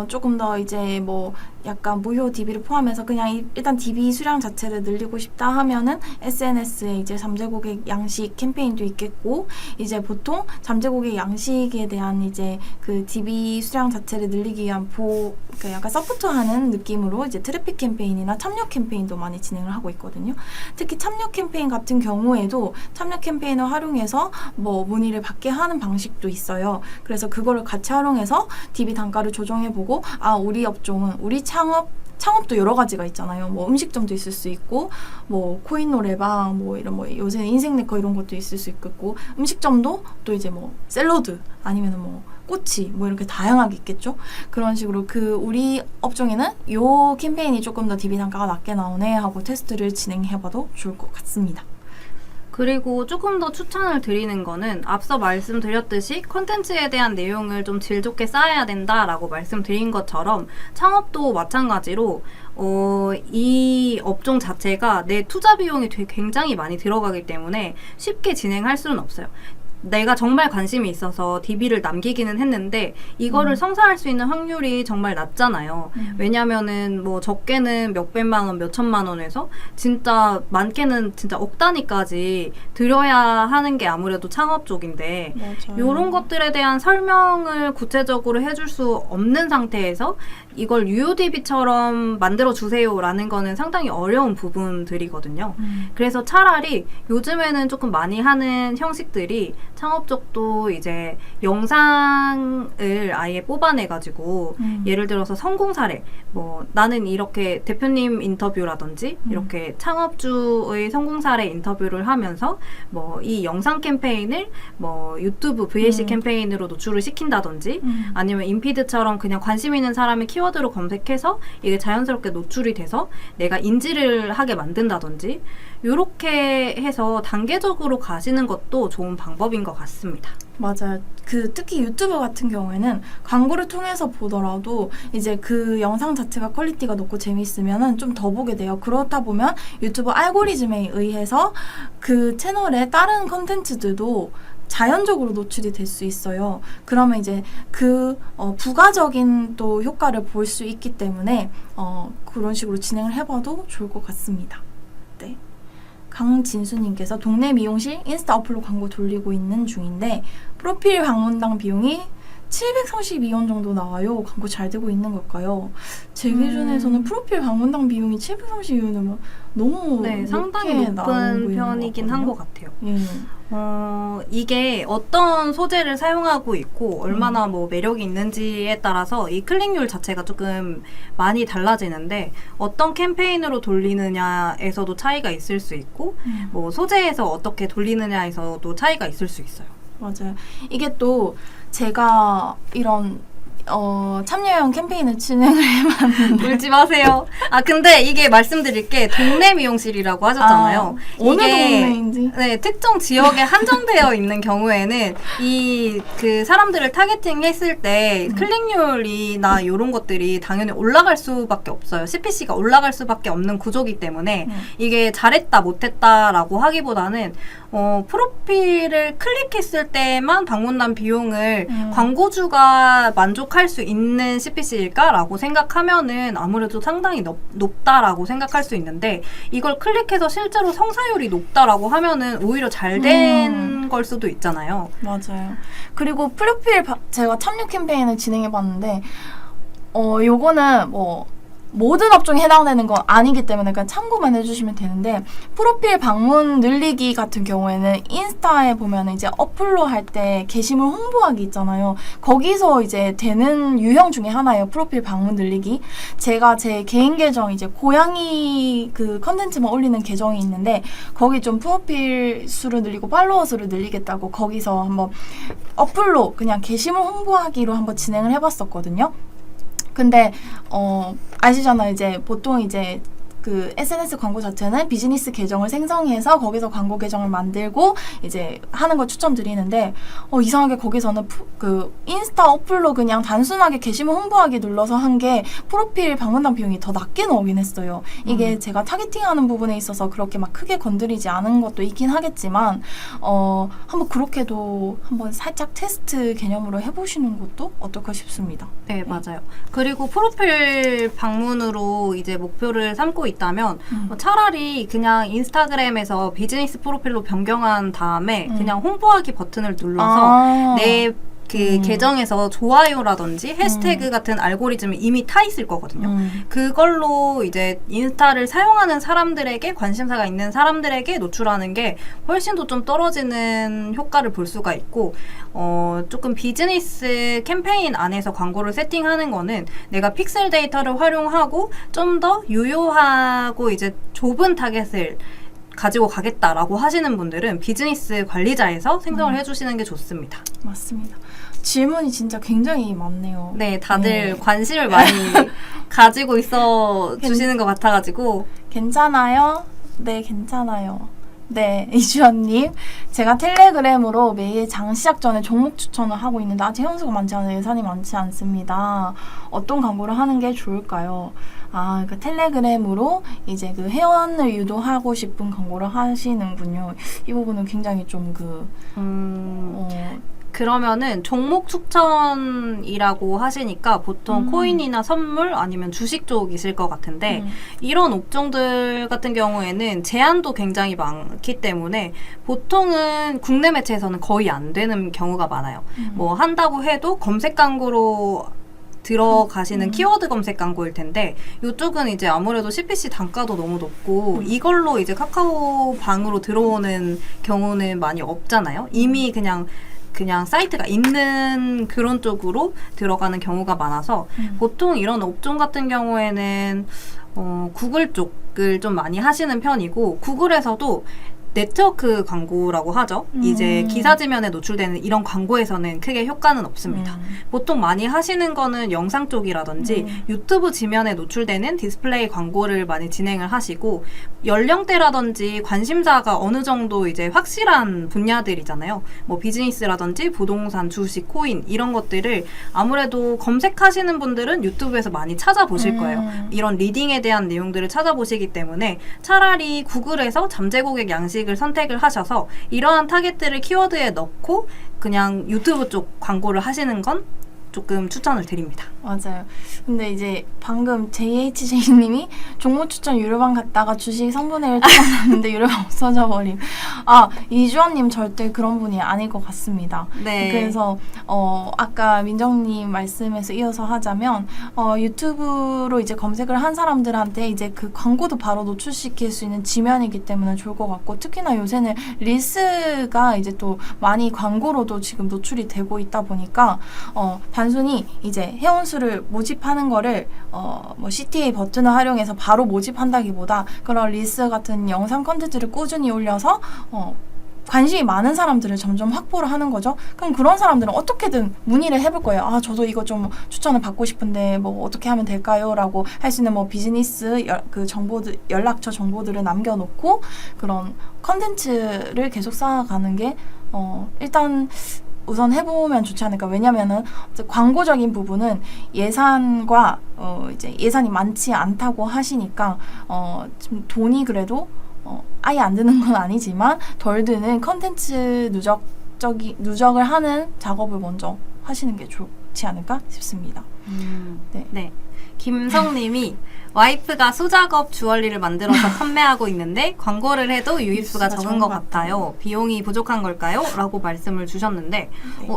조금 더 이제 뭐 약간 무효 DB를 포함해서 그냥 일단 DB 수량 자체를 늘리고 싶다 하면은 SNS에 이제 잠재 고객 양식 캠페인도 있겠고, 이제 보통 잠재 고객 양식에 대한 이제 그 DB 수량 자체를 늘리기 위한 그러니까 약간 서포트하는 느낌으로 이제 트래픽 캠페인이나 참여 캠페인도 많이 진행을 하고 있거든요. 특히 참여 캠페인 같은 경우에도 참여 캠페인을 활용해서 뭐 문의를 받게 하는 방식도 있어요. 그래서 그거를 같이 활용해서 DB 단가를 조정해보고, 우리 업종은 우리 창업도 여러 가지가 있잖아요. 뭐 음식점도 있을 수 있고, 뭐 코인 노래방, 뭐 이런 뭐 요새는 인생 네커 이런 것도 있을 수 있겠고, 음식점도 또 이제 뭐 샐러드 아니면은 뭐 꼬치 뭐 이렇게 다양하게 있겠죠. 그런 식으로 우리 업종에는 요 캠페인이 조금 더 DB 단가가 낮게 나오네 하고 테스트를 진행해봐도 좋을 것 같습니다. 그리고 조금 더 추천을 드리는 거는 앞서 말씀드렸듯이 콘텐츠에 대한 내용을 좀 질 좋게 쌓아야 된다라고 말씀드린 것처럼 창업도 마찬가지로 이 업종 자체가 내 투자 비용이 굉장히 많이 들어가기 때문에 쉽게 진행할 수는 없어요. 내가 정말 관심이 있어서 DB를 남기기는 했는데 이거를 성사할 수 있는 확률이 정말 낮잖아요. 왜냐면은 뭐 적게는 몇백만 원, 몇천만 원에서 진짜 많게는 진짜 억 단위까지 들여야 하는 게 아무래도 창업 쪽인데, 이런 것들에 대한 설명을 구체적으로 해줄 수 없는 상태에서 이걸 유효 DB처럼 만들어 주세요라는 거는 상당히 어려운 부분들이거든요. 그래서 차라리 요즘에는 조금 많이 하는 형식들이 창업 쪽도 이제 영상을 아예 뽑아내가지고 예를 들어서 성공 사례, 뭐 나는 이렇게 대표님 인터뷰라든지 이렇게 창업주의 성공 사례 인터뷰를 하면서 뭐 이 영상 캠페인을 뭐 유튜브 VAC 캠페인으로 노출을 시킨다든지 아니면 인피드처럼 그냥 관심 있는 사람의 키워드로 검색해서 이게 자연스럽게 노출이 돼서 내가 인지를 하게 만든다든지, 이렇게 해서 단계적으로 가시는 것도 좋은 방법인 것 같습니다. 맞아요. 특히 유튜브 같은 경우에는 광고를 통해서 보더라도 이제 그 영상 자체가 퀄리티가 높고 재미있으면은 좀 더 보게 돼요. 그렇다 보면 유튜브 알고리즘에 의해서 그 채널의 다른 컨텐츠들도 자연적으로 노출이 될 수 있어요. 그러면 이제 그 부가적인 또 효과를 볼 수 있기 때문에 그런 식으로 진행을 해봐도 좋을 것 같습니다. 네. 강진수님께서 동네 미용실 인스타 어플로 광고 돌리고 있는 중인데 프로필 방문당 비용이 732원 정도 나와요. 광고 잘 되고 있는 걸까요? 제 기준에서는 프로필 방문당 비용이 732원이면 너무 네, 상당히 높게 나오고 높은 있는 편이긴 한 것 같아요. 예. 이게 어떤 소재를 사용하고 있고 얼마나 뭐 매력이 있는지에 따라서 이 클릭률 자체가 조금 많이 달라지는데 어떤 캠페인으로 돌리느냐에서도 차이가 있을 수 있고 뭐 소재에서 어떻게 돌리느냐에서도 차이가 있을 수 있어요. 맞아요. 이게 또 제가 이런 참여형 캠페인을 진행을 해봤는데 울지 마세요. 아 근데 이게 말씀드릴 게 동네 미용실이라고 하셨잖아요. 어느 이게 동네인지. 네, 특정 지역에 한정되어 있는 경우에는 그 사람들을 타겟팅했을 때 클릭률이나 이런 것들이 당연히 올라갈 수밖에 없어요. CPC가 올라갈 수밖에 없는 구조이기 때문에 이게 잘했다 못했다라고 하기보다는 프로필을 클릭했을 때만 방문단 비용을 광고주가 만족할 수 있는 CPC일까라고 생각하면은 아무래도 상당히 높다라고 생각할 수 있는데 이걸 클릭해서 실제로 성사율이 높다라고 하면은 오히려 잘 된 걸 수도 있잖아요. 맞아요. 그리고 프로필 제가 참여 캠페인을 진행해봤는데 요거는 뭐 모든 업종에 해당되는 건 아니기 때문에 그냥 참고만 해주시면 되는데 프로필 방문 늘리기 같은 경우에는 인스타에 보면 이제 어플로 할 때 게시물 홍보하기 있잖아요. 거기서 이제 되는 유형 중에 하나예요. 프로필 방문 늘리기. 제가 제 개인 계정 이제 고양이 그 컨텐츠만 올리는 계정이 있는데 거기 좀 프로필 수를 늘리고 팔로워 수를 늘리겠다고 거기서 한번 어플로 그냥 게시물 홍보하기로 한번 진행을 해봤었거든요. 근데 아시잖아요. 이제 보통 이제 그 SNS 광고 자체는 비즈니스 계정을 생성해서 거기서 광고 계정을 만들고 이제 하는 걸 추천드리는데 이상하게 거기서는 그 인스타 어플로 그냥 단순하게 게시물 홍보하기 눌러서 한 게 프로필 방문단 비용이 더 낮게 나오긴 했어요. 이게 제가 타겟팅하는 부분에 있어서 그렇게 막 크게 건드리지 않은 것도 있긴 하겠지만 한번 그렇게도 한번 살짝 테스트 개념으로 해보시는 것도 어떨까 싶습니다. 네, 맞아요. 그리고 프로필 방문으로 이제 목표를 삼고 있다면 차라리 그냥 인스타그램에서 비즈니스 프로필로 변경한 다음에 그냥 홍보하기 버튼을 눌러서 내 그 계정에서 좋아요라든지 해시태그 같은 알고리즘이 이미 타 있을 거거든요. 그걸로 이제 인스타를 사용하는 사람들에게 관심사가 있는 사람들에게 노출하는 게 훨씬 더 좀 떨어지는 효과를 볼 수가 있고 조금 비즈니스 캠페인 안에서 광고를 세팅하는 거는 내가 픽셀 데이터를 활용하고 좀 더 유효하고 이제 좁은 타겟을 가지고 가겠다라고 하시는 분들은 비즈니스 관리자에서 생성을 해주시는 게 좋습니다. 맞습니다. 질문이 진짜 굉장히 많네요. 네, 다들 관심을 많이 가지고 있어 주시는 것 같아가지고. 괜찮아요? 네, 괜찮아요. 네, 이주연님. 제가 텔레그램으로 매일 장 시작 전에 종목 추천을 하고 있는데 아직 회원수가 많지 않아요. 예산이 많지 않습니다. 어떤 광고를 하는 게 좋을까요? 그러니까 텔레그램으로 이제 그 회원을 유도하고 싶은 광고를 하시는군요. 이 부분은 굉장히 좀 그러면은 종목 추천이라고 하시니까 보통 코인이나 선물 아니면 주식 쪽이실 것 같은데 이런 업종들 같은 경우에는 제한도 굉장히 많기 때문에 보통은 국내 매체에서는 거의 안 되는 경우가 많아요. 뭐 한다고 해도 검색 광고로 들어가시는 키워드 검색 광고일 텐데 이쪽은 이제 아무래도 CPC 단가도 너무 높고 이걸로 이제 카카오 방으로 들어오는 경우는 많이 없잖아요. 이미 그냥 사이트가 있는 그런 쪽으로 들어가는 경우가 많아서 보통 이런 업종 같은 경우에는 구글 쪽을 좀 많이 하시는 편이고 구글에서도 네트워크 광고라고 하죠. 이제 기사지면에 노출되는 이런 광고에서는 크게 효과는 없습니다. 보통 많이 하시는 거는 영상 쪽이라든지 유튜브 지면에 노출되는 디스플레이 광고를 많이 진행을 하시고 연령대라든지 관심사가 어느 정도 이제 확실한 분야들이잖아요. 뭐 비즈니스라든지 부동산, 주식, 코인 이런 것들을 아무래도 검색하시는 분들은 유튜브에서 많이 찾아보실 거예요. 이런 리딩에 대한 내용들을 찾아보시기 때문에 차라리 구글에서 잠재 고객 양식 방식을 선택을 하셔서 이러한 타겟들을 키워드에 넣고 그냥 유튜브 쪽 광고를 하시는 건 조금 추천을 드립니다. 맞아요. 근데 이제 방금 JHJ님이 종목 추천 유료방 갔다가 주식 3분의 1 찍어놨는데 유료방 없어져 버림. 이주원님 절대 그런 분이 아닐 것 같습니다. 네. 그래서 아까 민정님 말씀에서 이어서 하자면 유튜브로 이제 검색을 한 사람들한테 이제 그 광고도 바로 노출시킬 수 있는 지면이기 때문에 좋을 것 같고, 특히나 요새는 릴스가 이제 또 많이 광고로도 지금 노출이 되고 있다 보니까 단순히 이제 회원수를 모집하는 거를 뭐 CTA 버튼을 활용해서 바로 모집한다기보다 그런 릴스 같은 영상 콘텐츠를 꾸준히 올려서 관심이 많은 사람들을 점점 확보를 하는 거죠. 그럼 그런 사람들은 어떻게든 문의를 해볼 거예요. 저도 이거 좀 추천을 받고 싶은데 뭐 어떻게 하면 될까요? 라고 할 수 있는 뭐 비즈니스 그 정보들, 연락처 정보들을 남겨놓고 그런 컨텐츠를 계속 쌓아가는 게 일단 우선 해보면 좋지 않을까. 왜냐면은 광고적인 부분은 예산과 이제 예산이 많지 않다고 하시니까 좀 돈이 그래도 아예 안 드는 건 아니지만 덜 드는 컨텐츠 누적을 하는 작업을 먼저 하시는 게 좋지 않을까 싶습니다. 네. 김성님이 와이프가 소작업 주얼리를 만들어서 판매하고 있는데 광고를 해도 유입수가 적은 것 같아요. 비용이 부족한 걸까요? 라고 말씀을 주셨는데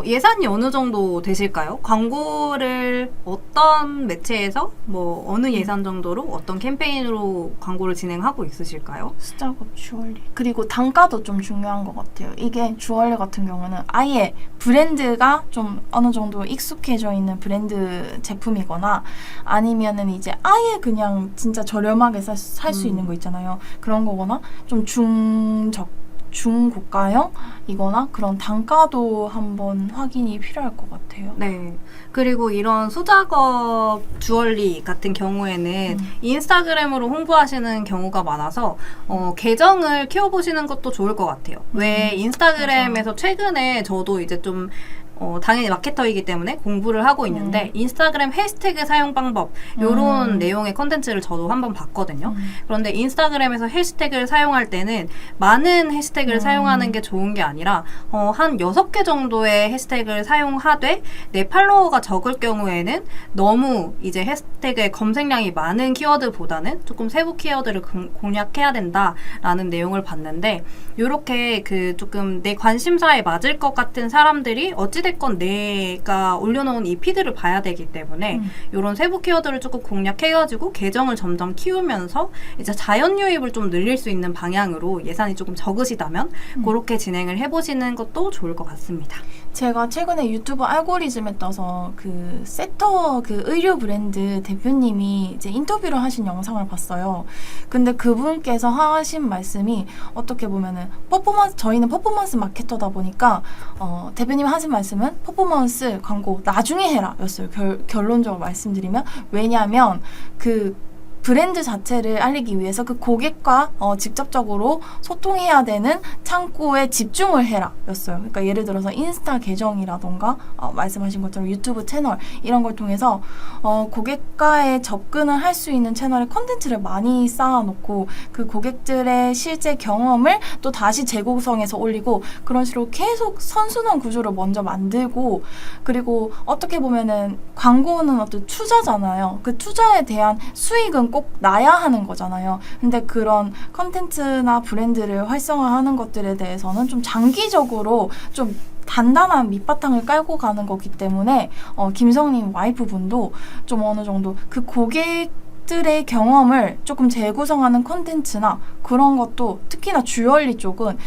예산이 어느 정도 되실까요? 광고를 어떤 매체에서 뭐 어느 예산 정도로 어떤 캠페인으로 광고를 진행하고 있으실까요? 수작업 주얼리. 그리고 단가도 좀 중요한 것 같아요. 이게 주얼리 같은 경우는 아예 브랜드가 좀 어느 정도 익숙해져 있는 브랜드 제품이거나 아니면은 이제 아예 그냥 진짜 저렴하게 살 수 있는 거 있잖아요. 그런 거거나 좀 중고가형이거나 그런 단가도 한번 확인이 필요할 것 같아요. 네. 그리고 이런 소작업 주얼리 같은 경우에는 인스타그램으로 홍보하시는 경우가 많아서 계정을 키워보시는 것도 좋을 것 같아요. 왜 인스타그램에서 맞아. 최근에 저도 이제 좀 당연히 마케터이기 때문에 공부를 하고 있는데 인스타그램 해시태그 사용 방법 요런 내용의 컨텐츠를 저도 한번 봤거든요. 그런데 인스타그램에서 해시태그를 사용할 때는 많은 해시태그를 사용하는 게 좋은 게 아니라 한 6개 정도의 해시태그를 사용하되 내 팔로워가 적을 경우에는 너무 이제 해시태그의 검색량이 많은 키워드보다는 조금 세부 키워드를 공략해야 된다라는 내용을 봤는데, 요렇게 그 조금 내 관심사에 맞을 것 같은 사람들이 어찌됐건 내가 올려놓은 이 피드를 봐야 되기 때문에 이런 세부 키워드를 조금 공략해가지고 계정을 점점 키우면서 이제 자연 유입을 좀 늘릴 수 있는 방향으로 예산이 조금 적으시다면 그렇게 진행을 해보시는 것도 좋을 것 같습니다. 제가 최근에 유튜브 알고리즘에 떠서 그 세터 그 의류 브랜드 대표님이 이제 인터뷰를 하신 영상을 봤어요. 근데 그분께서 하신 말씀이 어떻게 보면은 저희는 퍼포먼스 마케터다 보니까 대표님 하신 말씀은 퍼포먼스 광고 나중에 해라 였어요. 결론적으로 말씀드리면. 왜냐하면 그 브랜드 자체를 알리기 위해서 그 고객과 직접적으로 소통해야 되는 창구에 집중을 해라 였어요. 그러니까 예를 들어서 인스타 계정이라던가 말씀하신 것처럼 유튜브 채널 이런 걸 통해서 고객과의 접근을 할 수 있는 채널에 콘텐츠를 많이 쌓아놓고 그 고객들의 실제 경험을 또 다시 재구성해서 올리고, 그런 식으로 계속 선순환 구조를 먼저 만들고, 그리고 어떻게 보면은 광고는 어떤 투자잖아요. 그 투자에 대한 수익은 꼭 나야 하는 거잖아요. 근데 그런 컨텐츠나 브랜드를 활성화하는 것들에 대해서는 좀 장기적으로 좀 단단한 밑바탕을 깔고 가는 거기 때문에 김성님 와이프분도 좀 어느 정도 그 고객들의 경험을 조금 재구성하는 콘텐츠나 그런 것도, 특히나 주얼리 쪽은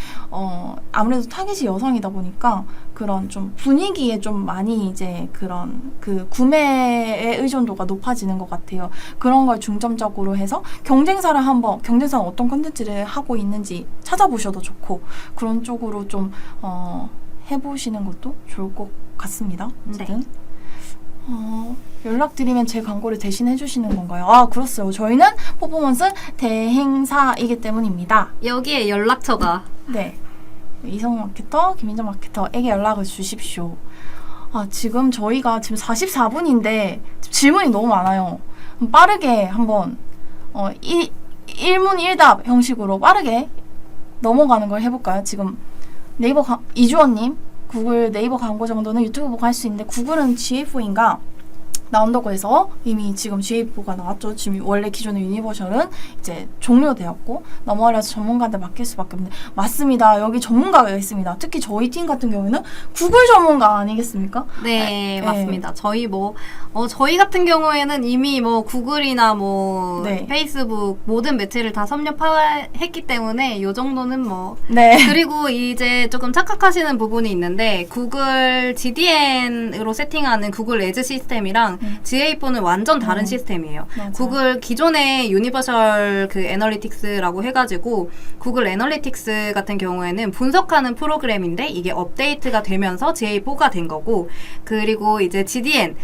아무래도 타깃이 여성이다 보니까 그런 좀 분위기에 좀 많이 이제 그런 그 구매의 의존도가 높아지는 것 같아요. 그런 걸 중점적으로 해서 경쟁사는 어떤 콘텐츠를 하고 있는지 찾아보셔도 좋고, 그런 쪽으로 좀 해보시는 것도 좋을 것 같습니다. 어쨌든. 네. 연락드리면 제 광고를 대신 해주시는 건가요? 그렇어요. 저희는 퍼포먼스 대행사이기 때문입니다. 여기에 연락처가. 네. 이성 마케터, 김민정 마케터에게 연락을 주십시오. 지금 저희가 지금 44분인데 질문이 너무 많아요. 빠르게 한번 일문 일답 형식으로 빠르게 넘어가는 걸 해볼까요? 지금 네이버 이주원님 구글 네이버 광고 정도는 유튜브 보고 할 수 있는데 구글은 GA4인가 나온다고 해서 이미 지금 GA4가 나왔죠. 지금 원래 기존의 유니버셜은 이제 종료되었고 넘어가려서 전문가한테 맡길 수밖에 없는데 맞습니다. 여기 전문가가 있습니다. 특히 저희 팀 같은 경우는 구글 전문가 아니겠습니까? 네, 맞습니다. 저희 같은 경우에는 이미 뭐 구글이나 뭐 네. 페이스북 모든 매체를 다 섭렵했기 때문에 요 정도는 뭐. 네. 그리고 이제 조금 착각하시는 부분이 있는데 구글 GDN으로 세팅하는 구글 에즈 시스템이랑 GA4는 완전 다른 시스템이에요. 맞아요. 구글 기존의 유니버셜 그 애널리틱스라고 해가지고 구글 애널리틱스 같은 경우에는 분석하는 프로그램인데 이게 업데이트가 되면서 GA4가 된 거고 그리고 이제 GDN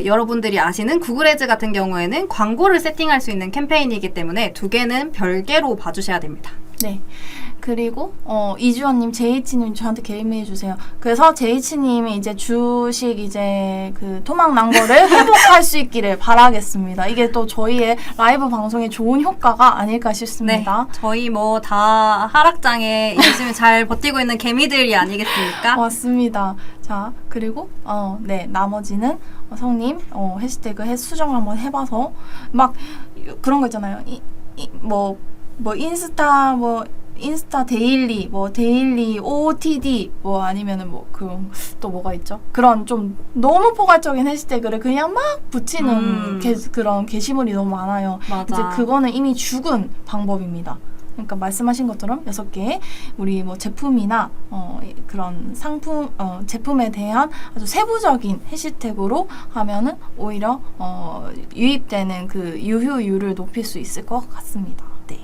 여러분들이 아시는 구글 에즈 같은 경우에는 광고를 세팅할 수 있는 캠페인이기 때문에 두 개는 별개로 봐주셔야 됩니다. 네. 그리고 이주원님, 제이치님 저한테 개인메일 주세요. 그래서 제이치님이 이제 주식 이제 그 토막 난 거를 회복할 수 있기를 바라겠습니다. 이게 또 저희의 라이브 방송에 좋은 효과가 아닐까 싶습니다. 네, 저희 뭐 다 하락장에 열심히 잘 버티고 있는 개미들이 아니겠습니까? 맞습니다. 자, 그리고 네, 나머지는 성님 해시태그 수정 한번 해봐서 막 그런 거 있잖아요. 인스타 데일리, 데일리 OOTD, 아니면은 그런, 또 뭐가 있죠? 그런 좀 너무 포괄적인 해시태그를 그냥 막 붙이는 그런 게시물이 너무 많아요. 맞아. 이제 그거는 이미 죽은 방법입니다. 그러니까 말씀하신 것처럼 6개 우리 제품이나 그런 상품 제품에 대한 아주 세부적인 해시태그로 하면은 오히려 유입되는 그 유효율을 높일 수 있을 것 같습니다. 네.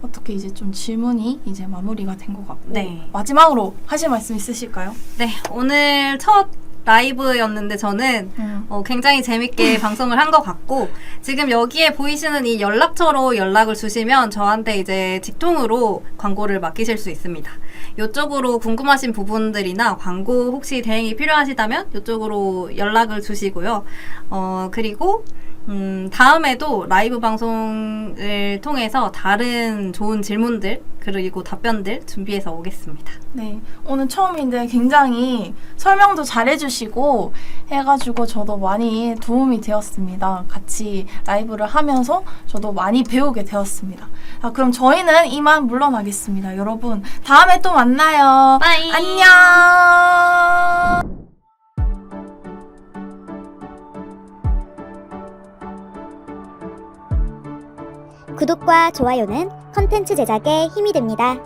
어떻게 이제 좀 질문이 이제 마무리가 된 것 같고 네. 마지막으로 하실 말씀 있으실까요? 네, 오늘 첫 라이브였는데 저는 굉장히 재밌게 방송을 한 것 같고 지금 여기에 보이시는 이 연락처로 연락을 주시면 저한테 이제 직통으로 광고를 맡기실 수 있습니다. 이쪽으로 궁금하신 부분들이나 광고 혹시 대행이 필요하시다면 이쪽으로 연락을 주시고요. 그리고 다음에도 라이브 방송을 통해서 다른 좋은 질문들 그리고 답변들 준비해서 오겠습니다. 네, 오늘 처음인데 굉장히 설명도 잘해주시고 해가지고 저도 많이 도움이 되었습니다. 같이 라이브를 하면서 저도 많이 배우게 되었습니다. 그럼 저희는 이만 물러나겠습니다. 여러분, 다음에 또 만나요. 빠이. 안녕. 구독과 좋아요는 컨텐츠 제작에 힘이 됩니다.